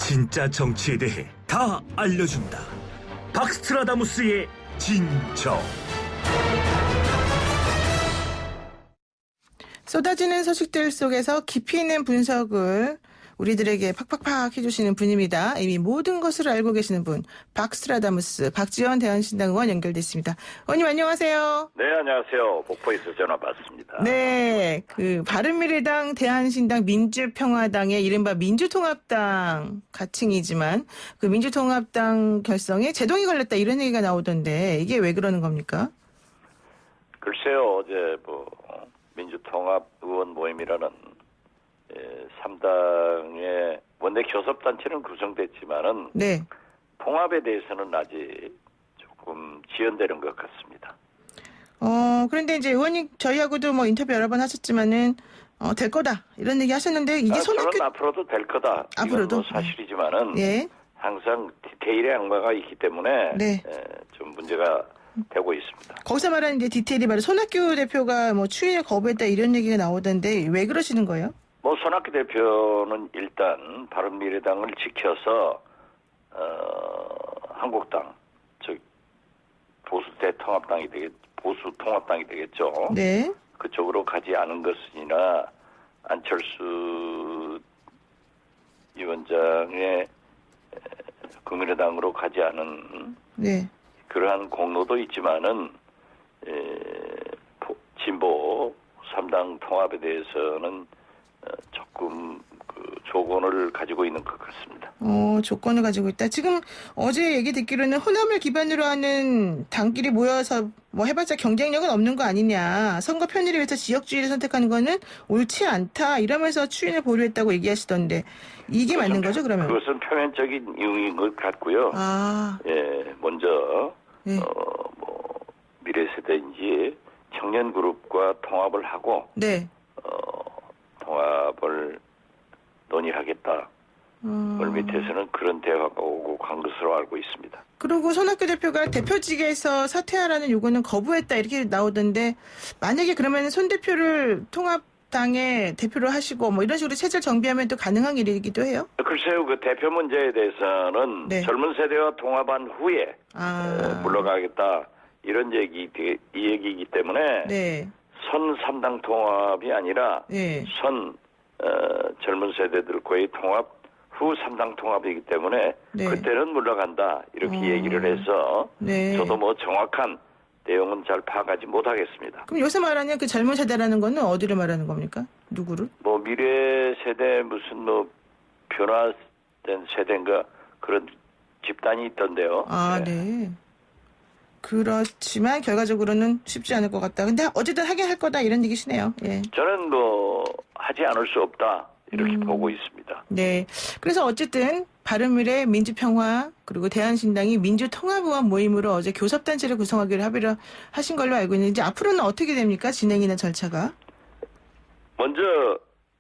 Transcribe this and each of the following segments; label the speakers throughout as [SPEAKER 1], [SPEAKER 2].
[SPEAKER 1] 진짜 정치에 대해 다 알려준다. 박스트라다무스의 진정.
[SPEAKER 2] 쏟아지는 소식들 속에서 깊이 있는 분석을 우리들에게 팍팍팍 해주시는 분입니다. 이미 모든 것을 알고 계시는 분, 박스트라다무스 박지원 대한신당 의원 연결됐습니다. 의원님 안녕하세요.
[SPEAKER 3] 네, 안녕하세요. 목포에서 전화 받습니다.
[SPEAKER 2] 네, 바른미래당, 대한신당, 민주평화당의 이른바 민주통합당 가칭이지만 그 민주통합당 결성에 제동이 걸렸다 이런 얘기가 나오던데 이게 왜 그러는 겁니까?
[SPEAKER 3] 글쎄요, 어제 민주통합 의원 모임이라는 3당의 원내 교섭단체는 구성됐지만은
[SPEAKER 2] 네.
[SPEAKER 3] 통합에 대해서는 아직 조금 지연되는 것 같습니다.
[SPEAKER 2] 그런데 이제 의원님 저희하고도 인터뷰 여러 번 하셨지만은 될 거다 이런 얘기 하셨는데 이게
[SPEAKER 3] 저는 앞으로도 될 거다.
[SPEAKER 2] 앞으로도
[SPEAKER 3] 이건 사실이지만은
[SPEAKER 2] 예.
[SPEAKER 3] 항상 디테일의 악마가 있기 때문에
[SPEAKER 2] 네.
[SPEAKER 3] 좀 문제가 되고 있습니다.
[SPEAKER 2] 거기서 말하는 이제 디테일이 바로 손학규 대표가 추인을 거부했다 이런 얘기가 나오던데 왜 그러시는 거예요?
[SPEAKER 3] 손학규 대표는 일단 바른미래당을 지켜서 한국당, 즉 보수 통합당이 되겠죠.
[SPEAKER 2] 네.
[SPEAKER 3] 그쪽으로 가지 않은 것이나 안철수 위원장의 국민의당으로 가지 않은
[SPEAKER 2] 네.
[SPEAKER 3] 그러한 공로도 있지만은 진보 3당 통합에 대해서는 조금 조건을 가지고 있는 것 같습니다.
[SPEAKER 2] 조건을 가지고 있다. 지금 어제 얘기 듣기로는 호남을 기반으로 하는 당끼리 모여서 해봤자 경쟁력은 없는 거 아니냐. 선거 편의를 위해서 지역주의를 선택하는 거는 옳지 않다. 이러면서 추인을 보류했다고 얘기하시던데 이게 맞는 거죠, 그러면?
[SPEAKER 3] 그것은 표면적인 이유인 것 같고요. 먼저
[SPEAKER 2] 네.
[SPEAKER 3] 미래세대인지 청년 그룹과 통합을 하고
[SPEAKER 2] 네.
[SPEAKER 3] 통합을 논의하겠다. 밑에서는 그런 대화가 오고 간 것으로 알고 있습니다.
[SPEAKER 2] 그리고 손학규 대표가 대표직에서 사퇴하라는 요구는 거부했다 이렇게 나오던데 만약에 그러면 손 대표를 통합당의 대표로 하시고 이런 식으로 체제를 정비하면 또 가능한 일이기도 해요?
[SPEAKER 3] 글쎄요. 그 대표 문제에 대해서는
[SPEAKER 2] 네.
[SPEAKER 3] 젊은 세대와 통합한 후에 물러가겠다. 이런 이 얘기이기 때문에
[SPEAKER 2] 네.
[SPEAKER 3] 선 3당 통합이 아니라
[SPEAKER 2] 네.
[SPEAKER 3] 젊은 세대들과의 통합 후 3당 통합이기 때문에
[SPEAKER 2] 네.
[SPEAKER 3] 그때는 물러간다 이렇게 얘기를 해서
[SPEAKER 2] 네.
[SPEAKER 3] 저도 정확한 내용은 잘 파악하지 못하겠습니다.
[SPEAKER 2] 그럼 요새 말하는 그 젊은 세대라는 거는 어디를 말하는 겁니까? 누구를?
[SPEAKER 3] 미래 세대 무슨 변화된 세대인가 그런 집단이 있던데요.
[SPEAKER 2] 네. 그렇지만 결과적으로는 쉽지 않을 것 같다. 근데 어쨌든 하긴 할 거다 이런 얘기시네요. 예.
[SPEAKER 3] 저는 하지 않을 수 없다 이렇게 보고 있습니다.
[SPEAKER 2] 네. 그래서 어쨌든 바른미래, 민주평화 그리고 대한신당이 민주통합의원 모임으로 어제 교섭단체를 구성하기로 합의를 하신 걸로 알고 있는데 앞으로는 어떻게 됩니까? 진행이나 절차가?
[SPEAKER 3] 먼저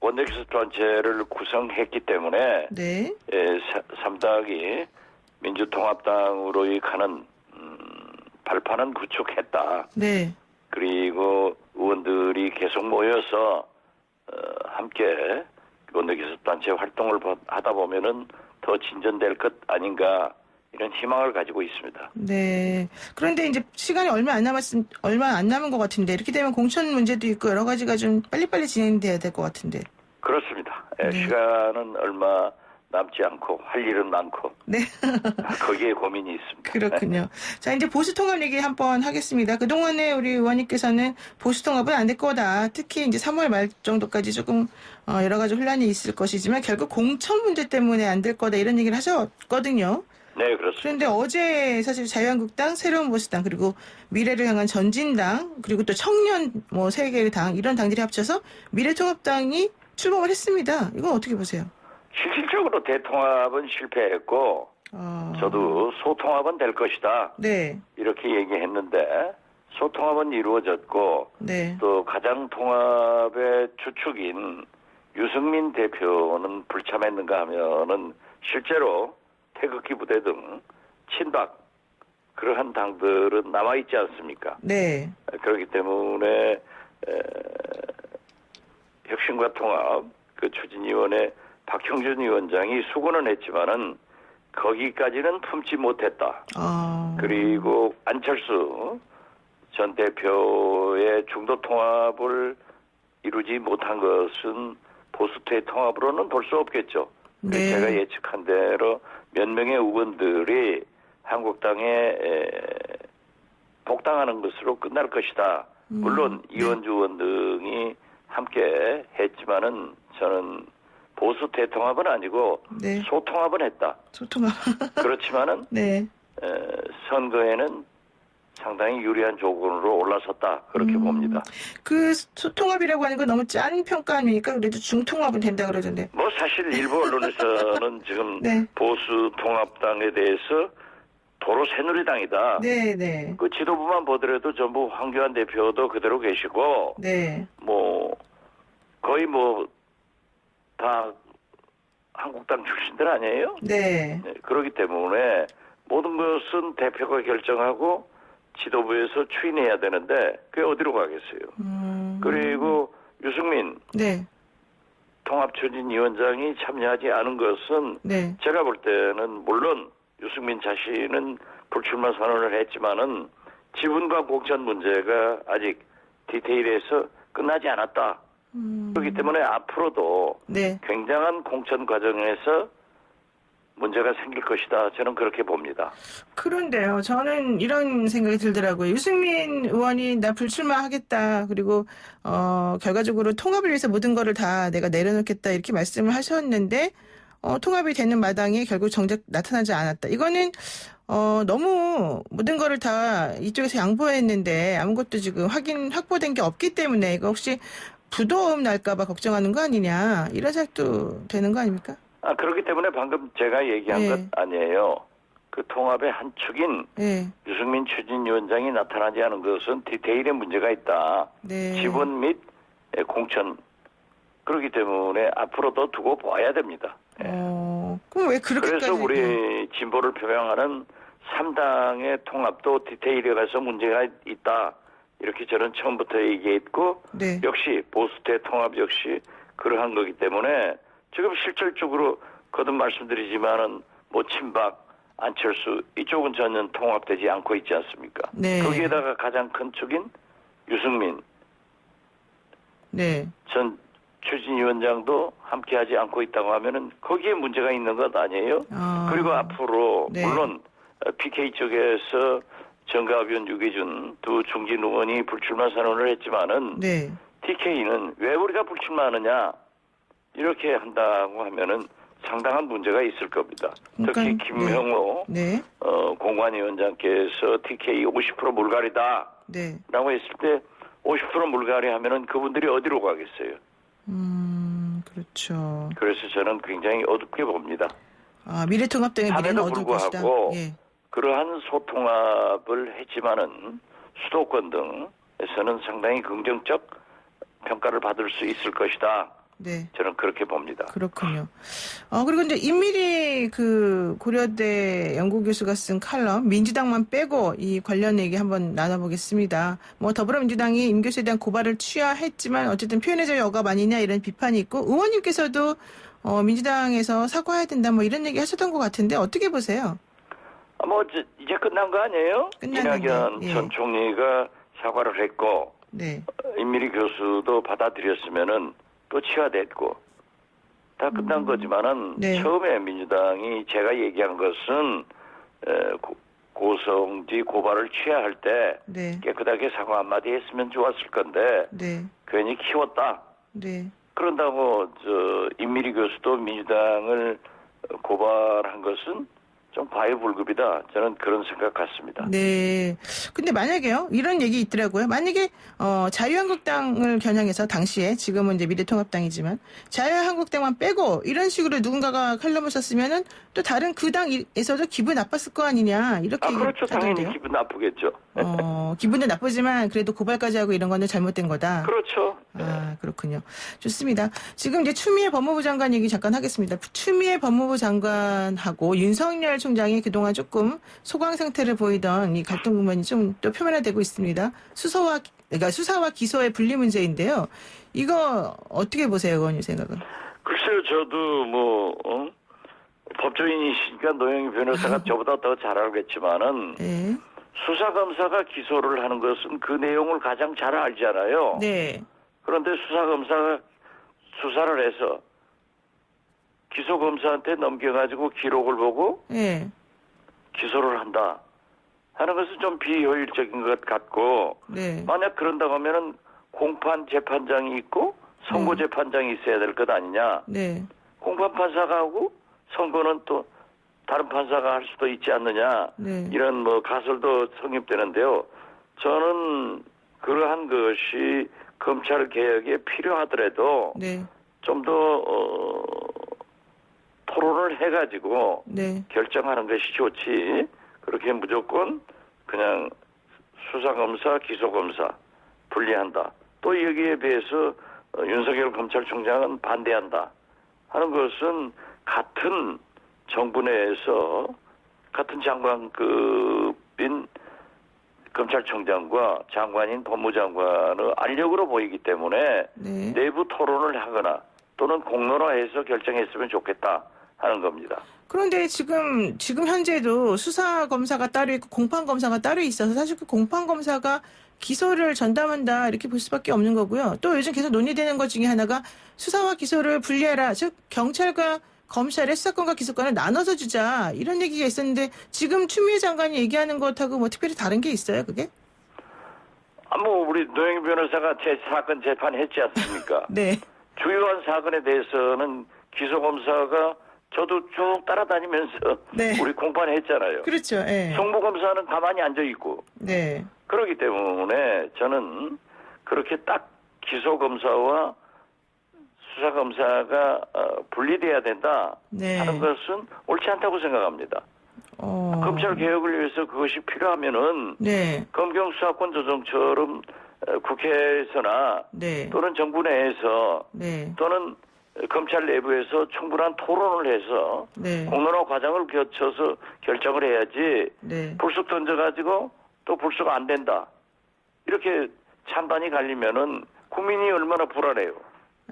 [SPEAKER 3] 원내교섭단체를 구성했기 때문에
[SPEAKER 2] 네.
[SPEAKER 3] 3당이 민주통합당으로 가는 발판은 구축했다.
[SPEAKER 2] 네.
[SPEAKER 3] 그리고 의원들이 계속 모여서 함께 원내교섭단체 활동을 하다 보면은 더 진전될 것 아닌가 이런 희망을 가지고 있습니다.
[SPEAKER 2] 네. 그런데 이제 시간이 얼마 안 남은 것 같은데 이렇게 되면 공천 문제도 있고 여러 가지가 좀 빨리빨리 진행돼야 될 것 같은데.
[SPEAKER 3] 그렇습니다.
[SPEAKER 2] 네.
[SPEAKER 3] 시간은 얼마 남지 않고 할 일은 많고.
[SPEAKER 2] 네.
[SPEAKER 3] 거기에 고민이 있습니다.
[SPEAKER 2] 그렇군요. 자, 이제 보수통합 얘기 한번 하겠습니다. 그동안에 우리 의원님께서는 보수통합은 안 될 거다. 특히 이제 3월 말 정도까지 조금 여러 가지 혼란이 있을 것이지만 결국 공천 문제 때문에 안 될 거다 이런 얘기를 하셨거든요.
[SPEAKER 3] 네, 그렇습니다.
[SPEAKER 2] 그런데 어제 사실 자유한국당, 새로운 보수당, 그리고 미래를 향한 전진당, 그리고 또 청년 세 개의 당 이런 당들이 합쳐서 미래통합당이 출범을 했습니다. 이건 어떻게 보세요?
[SPEAKER 3] 실질적으로 대통합은 실패했고 저도 소통합은 될 것이다.
[SPEAKER 2] 네.
[SPEAKER 3] 이렇게 얘기했는데 소통합은 이루어졌고
[SPEAKER 2] 네.
[SPEAKER 3] 또 가장 통합의 주축인 유승민 대표는 불참했는가 하면은 실제로 태극기 부대 등 친박 그러한 당들은 남아있지 않습니까?
[SPEAKER 2] 네.
[SPEAKER 3] 그렇기 때문에 혁신과 통합 그 추진위원회 박형준 위원장이 수고는 했지만은 거기까지는 품지 못했다. 그리고 안철수 전 대표의 중도 통합을 이루지 못한 것은 보수투의 통합으로는 볼 수 없겠죠.
[SPEAKER 2] 네.
[SPEAKER 3] 제가 예측한 대로 몇 명의 의원들이 한국당에 복당하는 것으로 끝날 것이다. 물론 이원주 의원 등이 함께 했지만은 저는 보수 대통합은 아니고
[SPEAKER 2] 네.
[SPEAKER 3] 소통합은 했다.
[SPEAKER 2] 소통합.
[SPEAKER 3] 그렇지만은
[SPEAKER 2] 네.
[SPEAKER 3] 선거에는 상당히 유리한 조건으로 올라섰다. 그렇게 봅니다.
[SPEAKER 2] 그 소통합이라고 하는 건 너무 짠 평가 아닙니까? 그래도 중통합은 된다 그러던데.
[SPEAKER 3] 뭐 사실 일부 언론에서는 지금
[SPEAKER 2] 네.
[SPEAKER 3] 보수 통합당에 대해서 도로 새누리당이다.
[SPEAKER 2] 네.
[SPEAKER 3] 그 지도부만 보더라도 전부 황교안 대표도 그대로 계시고,
[SPEAKER 2] 네.
[SPEAKER 3] 뭐 거의 뭐 다 한국당 출신들 아니에요?
[SPEAKER 2] 네.
[SPEAKER 3] 네, 그렇기 때문에 모든 것은 대표가 결정하고 지도부에서 추인해야 되는데 그게 어디로 가겠어요? 그리고 유승민
[SPEAKER 2] 네.
[SPEAKER 3] 통합추진위원장이 참여하지 않은 것은
[SPEAKER 2] 네.
[SPEAKER 3] 제가 볼 때는 물론 유승민 자신은 불출마 선언을 했지만은 지분과 공천 문제가 아직 디테일에서 끝나지 않았다. 그렇기 때문에 앞으로도
[SPEAKER 2] 네.
[SPEAKER 3] 굉장한 공천 과정에서 문제가 생길 것이다. 저는 그렇게 봅니다.
[SPEAKER 2] 그런데요. 저는 이런 생각이 들더라고요. 유승민 의원이 나 불출마하겠다. 그리고 결과적으로 통합을 위해서 모든 거를 다 내가 내려놓겠다. 이렇게 말씀을 하셨는데 통합이 되는 마당에 결국 정작 나타나지 않았다. 이거는 너무 모든 거를 다 이쪽에서 양보했는데 아무것도 지금 확보된 게 없기 때문에 이거 혹시 부도음 날까봐 걱정하는 거 아니냐. 이런 생각도 되는 거 아닙니까?
[SPEAKER 3] 그렇기 때문에 방금 제가 얘기한
[SPEAKER 2] 네.
[SPEAKER 3] 것 아니에요. 그 통합의 한 축인
[SPEAKER 2] 네.
[SPEAKER 3] 유승민 추진위원장이 나타나지 않은 것은 디테일에 문제가 있다.
[SPEAKER 2] 네.
[SPEAKER 3] 지분 및 공천. 그렇기 때문에 앞으로도 두고 봐야 됩니다.
[SPEAKER 2] 그럼 왜 그렇게까지?
[SPEAKER 3] 그래서 우리 진보를 표명하는 3당의 통합도 디테일에 가서 문제가 있다. 이렇게 저는 처음부터 얘기했고
[SPEAKER 2] 네.
[SPEAKER 3] 역시 보수대 통합 역시 그러한 거기 때문에 지금 실질적으로 거듭 말씀드리지만은 뭐 친박, 안철수 이쪽은 전혀 통합되지 않고 있지 않습니까?
[SPEAKER 2] 네.
[SPEAKER 3] 거기에다가 가장 큰 축인 유승민
[SPEAKER 2] 네.
[SPEAKER 3] 전 추진위원장도 함께하지 않고 있다고 하면은 거기에 문제가 있는 것 아니에요? 그리고 앞으로
[SPEAKER 2] 네.
[SPEAKER 3] 물론 PK 쪽에서 정가변, 유기준 두 중진 의원이 불출마 선언을 했지만은
[SPEAKER 2] 네.
[SPEAKER 3] TK는 왜 우리가 불출마하느냐 이렇게 한다고 하면은 상당한 문제가 있을 겁니다. 특히 김형호
[SPEAKER 2] 네.
[SPEAKER 3] 공관위원장께서 TK 50% 물갈이다
[SPEAKER 2] 네.
[SPEAKER 3] 라고 했을 때 50% 물갈이 하면은 그분들이 어디로 가겠어요?
[SPEAKER 2] 그렇죠.
[SPEAKER 3] 그래서 저는 굉장히 어둡게 봅니다.
[SPEAKER 2] 미래통합당의 미래는 어두울 것이다. 예.
[SPEAKER 3] 그러한 소통합을 했지만은 수도권 등에서는 상당히 긍정적 평가를 받을 수 있을 것이다.
[SPEAKER 2] 네.
[SPEAKER 3] 저는 그렇게 봅니다.
[SPEAKER 2] 그렇군요. 그리고 이제 임미리 그 고려대 연구교수가 쓴 칼럼 민주당만 빼고 이 관련 얘기 한번 나눠보겠습니다. 뭐 더불어민주당이 임 교수에 대한 고발을 취하했지만 어쨌든 표현의 자유 억압 아니냐 이런 비판이 있고 의원님께서도 민주당에서 사과해야 된다 뭐 이런 얘기 하셨던 것 같은데 어떻게 보세요?
[SPEAKER 3] 이제 끝난 거 아니에요?
[SPEAKER 2] 끝났는데,
[SPEAKER 3] 이낙연
[SPEAKER 2] 예.
[SPEAKER 3] 전 총리가 사과를 했고
[SPEAKER 2] 네.
[SPEAKER 3] 임미리 교수도 받아들였으면은 또 취하됐고 다 끝난 거지만은
[SPEAKER 2] 네.
[SPEAKER 3] 처음에 민주당이 제가 얘기한 것은 고성지 고발을 취하할 때
[SPEAKER 2] 네.
[SPEAKER 3] 깨끗하게 사과 한마디 했으면 좋았을 건데
[SPEAKER 2] 네.
[SPEAKER 3] 괜히 키웠다.
[SPEAKER 2] 네.
[SPEAKER 3] 그런다고 임미리 교수도 민주당을 고발한 것은 좀 과유불급이다. 저는 그런 생각 같습니다.
[SPEAKER 2] 네. 근데 만약에요, 이런 얘기 있더라고요. 만약에, 자유한국당을 겨냥해서 당시에, 지금은 이제 미래통합당이지만, 자유한국당만 빼고, 이런 식으로 누군가가 칼럼을 썼으면은, 또 다른 그 당에서도 기분 나빴을 거 아니냐, 이렇게.
[SPEAKER 3] 그렇죠. 당연히
[SPEAKER 2] 하던데요.
[SPEAKER 3] 기분 나쁘겠죠.
[SPEAKER 2] 기분도 나쁘지만, 그래도 고발까지 하고 이런 거는 잘못된 거다.
[SPEAKER 3] 그렇죠.
[SPEAKER 2] 그렇군요. 좋습니다. 지금 이제 추미애 법무부 장관 얘기 잠깐 하겠습니다. 추미애 법무부 장관하고 윤석열 총장이 그동안 조금 소강 상태를 보이던 이 갈등 부분이 좀 또 표면화되고 있습니다. 수사와 기소의 분리 문제인데요. 이거 어떻게 보세요, 의원님 생각은?
[SPEAKER 3] 글쎄요, 저도 법조인이시니까 노영희 변호사가 저보다 더 잘 알겠지만은
[SPEAKER 2] 네.
[SPEAKER 3] 수사검사가 기소를 하는 것은 그 내용을 가장 잘 알잖아요.
[SPEAKER 2] 네.
[SPEAKER 3] 그런데 수사검사가 수사를 해서 기소검사한테 넘겨가지고 기록을 보고
[SPEAKER 2] 네.
[SPEAKER 3] 기소를 한다 하는 것은 좀 비효율적인 것 같고,
[SPEAKER 2] 네.
[SPEAKER 3] 만약 그런다고 하면은 공판 재판장이 있고 선고 재판장이 있어야 될 것 아니냐.
[SPEAKER 2] 네.
[SPEAKER 3] 공판 판사가 하고 선고는 또 다른 판사가 할 수도 있지 않느냐.
[SPEAKER 2] 네.
[SPEAKER 3] 이런 가설도 성립되는데요. 저는 그러한 것이 검찰 개혁에 필요하더라도
[SPEAKER 2] 네.
[SPEAKER 3] 좀 더 토론을 해가지고
[SPEAKER 2] 네.
[SPEAKER 3] 결정하는 것이 좋지. 그렇게 무조건 그냥 수사검사, 기소검사 분리한다. 또 여기에 대해서 윤석열 검찰총장은 반대한다 하는 것은 같은 정부 내에서 같은 장관급인 검찰총장과 장관인 법무장관의 알력으로 보이기 때문에
[SPEAKER 2] 네.
[SPEAKER 3] 내부 토론을 하거나 또는 공론화해서 결정했으면 좋겠다 하는 겁니다.
[SPEAKER 2] 그런데 지금 현재도 수사 검사가 따로 있고 공판 검사가 따로 있어서 사실 그 공판 검사가 기소를 전담한다 이렇게 볼 수밖에 없는 거고요. 또 요즘 계속 논의되는 것 중에 하나가 수사와 기소를 분리해라. 즉 경찰과 검찰의 수사권과 기소권을 나눠서 주자 이런 얘기가 있었는데 지금 추미애 장관이 얘기하는 것하고 뭐 특별히 다른 게 있어요, 그게?
[SPEAKER 3] 우리 노영희 변호사가 사건 재판했지 않습니까?
[SPEAKER 2] 네.
[SPEAKER 3] 주요한 사건에 대해서는 기소검사가 저도 쭉 따라다니면서
[SPEAKER 2] 네.
[SPEAKER 3] 우리 공판했잖아요.
[SPEAKER 2] 그렇죠. 예.
[SPEAKER 3] 송부검사는 가만히 앉아있고.
[SPEAKER 2] 네.
[SPEAKER 3] 그렇기 때문에 저는 그렇게 딱 기소검사와 수사검사가 분리돼야 된다
[SPEAKER 2] 네.
[SPEAKER 3] 하는 것은 옳지 않다고 생각합니다. 검찰 개혁을 위해서 그것이 필요하면은
[SPEAKER 2] 네.
[SPEAKER 3] 검경수사권 조정처럼 국회에서나
[SPEAKER 2] 네.
[SPEAKER 3] 또는 정부 내에서
[SPEAKER 2] 네.
[SPEAKER 3] 또는 검찰 내부에서 충분한 토론을 해서
[SPEAKER 2] 네.
[SPEAKER 3] 공론화 과정을 거쳐서 결정을 해야지
[SPEAKER 2] 네.
[SPEAKER 3] 불쑥 던져가지고 또 불쑥 안 된다. 이렇게 찬반이 갈리면은 국민이 얼마나 불안해요.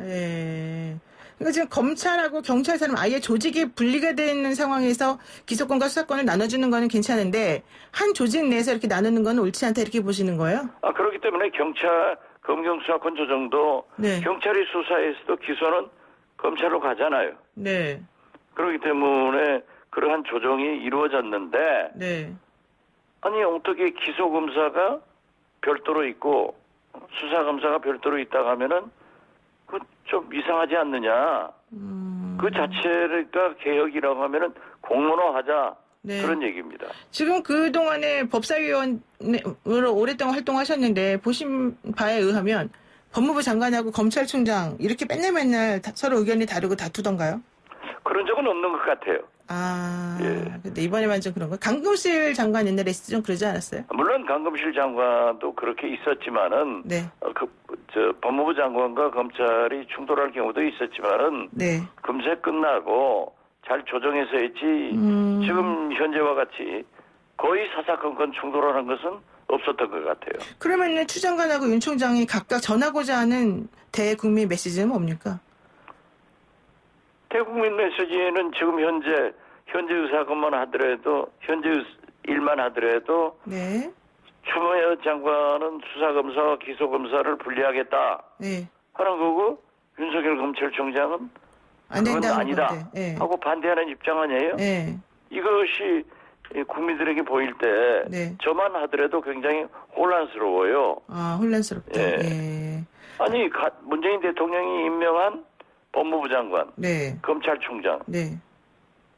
[SPEAKER 2] 예. 그러니까 지금 검찰하고 경찰사는 아예 조직이 분리가 되어 있는 상황에서 기소권과 수사권을 나눠주는 거는 괜찮은데 한 조직 내에서 이렇게 나누는 건 옳지 않다 이렇게 보시는 거예요?
[SPEAKER 3] 그렇기 때문에 검경수사권 조정도
[SPEAKER 2] 네.
[SPEAKER 3] 경찰이 수사했어도 기소는 검찰로 가잖아요.
[SPEAKER 2] 네.
[SPEAKER 3] 그렇기 때문에 그러한 조정이 이루어졌는데
[SPEAKER 2] 네.
[SPEAKER 3] 아니 어떻게 기소검사가 별도로 있고 수사검사가 별도로 있다고 하면은 그 좀 이상하지 않느냐. 그 자체가 개혁이라고 하면은 공론화하자.
[SPEAKER 2] 네.
[SPEAKER 3] 그런 얘기입니다.
[SPEAKER 2] 지금 그동안에 법사위원으로 오랫동안 활동하셨는데 보신 바에 의하면 법무부 장관하고 검찰총장 이렇게 맨날 서로 의견이 다르고 다투던가요?
[SPEAKER 3] 그런 적은 없는 것 같아요.
[SPEAKER 2] 예. 근데 이번에만 좀 그런 거. 강금실 장관 옛날에 좀 그러지 않았어요?
[SPEAKER 3] 물론 강금실 장관도 그렇게 있었지만은
[SPEAKER 2] 네.
[SPEAKER 3] 법무부 장관과 검찰이 충돌할 경우도 있었지만은
[SPEAKER 2] 네.
[SPEAKER 3] 금세 끝나고 잘 조정해서 했지. 지금 현재와 같이 거의 사사건건 충돌하는 것은 없었던 것 같아요.
[SPEAKER 2] 그러면은 추 장관하고 윤 총장이 각각 전하고자 하는 대국민 메시지는 뭡니까?
[SPEAKER 3] 대국민 메시지는 지금 현재 의사건만 하더라도 현재 일만 하더라도
[SPEAKER 2] 네.
[SPEAKER 3] 추미애 장관은 수사검사와 기소검사를 분리하겠다
[SPEAKER 2] 네.
[SPEAKER 3] 하는 거고 윤석열 검찰총장은
[SPEAKER 2] 안
[SPEAKER 3] 그건
[SPEAKER 2] 된다는
[SPEAKER 3] 아니다
[SPEAKER 2] 건데. 네.
[SPEAKER 3] 하고 반대하는 입장 아니에요?
[SPEAKER 2] 네.
[SPEAKER 3] 이것이 국민들에게 보일 때
[SPEAKER 2] 네.
[SPEAKER 3] 저만 하더라도 굉장히 혼란스러워요.
[SPEAKER 2] 혼란스럽다.
[SPEAKER 3] 예.
[SPEAKER 2] 예.
[SPEAKER 3] 아니 문재인 대통령이 임명한 법무부 장관,
[SPEAKER 2] 네.
[SPEAKER 3] 검찰총장
[SPEAKER 2] 네.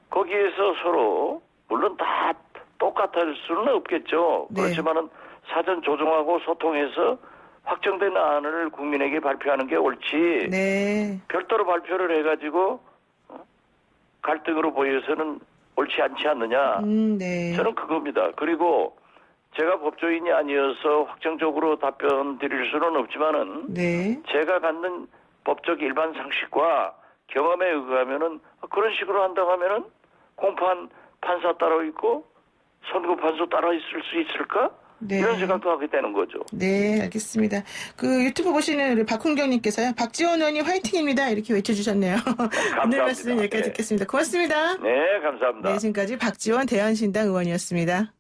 [SPEAKER 3] 거기에서 서로 물론 다 똑같을 수는 없겠죠.
[SPEAKER 2] 네.
[SPEAKER 3] 그렇지만은 사전 조정하고 소통해서 확정된 안을 국민에게 발표하는 게 옳지.
[SPEAKER 2] 네.
[SPEAKER 3] 별도로 발표를 해가지고 갈등으로 보여서는 옳지 않지 않느냐.
[SPEAKER 2] 네.
[SPEAKER 3] 저는 그겁니다. 그리고 제가 법조인이 아니어서 확정적으로 답변 드릴 수는 없지만은
[SPEAKER 2] 네.
[SPEAKER 3] 제가 갖는 법적 일반 상식과 경험에 의하면은 그런 식으로 한다고 하면은 공판 판사 따로 있고 선고 판사 따로 있을 수 있을까?
[SPEAKER 2] 네.
[SPEAKER 3] 이런 생각도 하게 되는 거죠.
[SPEAKER 2] 네, 알겠습니다. 그 유튜브 보시는 우리 박훈경님께서요. 박지원 의원님 화이팅입니다. 이렇게 외쳐주셨네요. 오늘 말씀 여기까지
[SPEAKER 3] 네.
[SPEAKER 2] 듣겠습니다. 고맙습니다.
[SPEAKER 3] 네, 감사합니다.
[SPEAKER 2] 네, 지금까지 박지원 대한신당 의원이었습니다.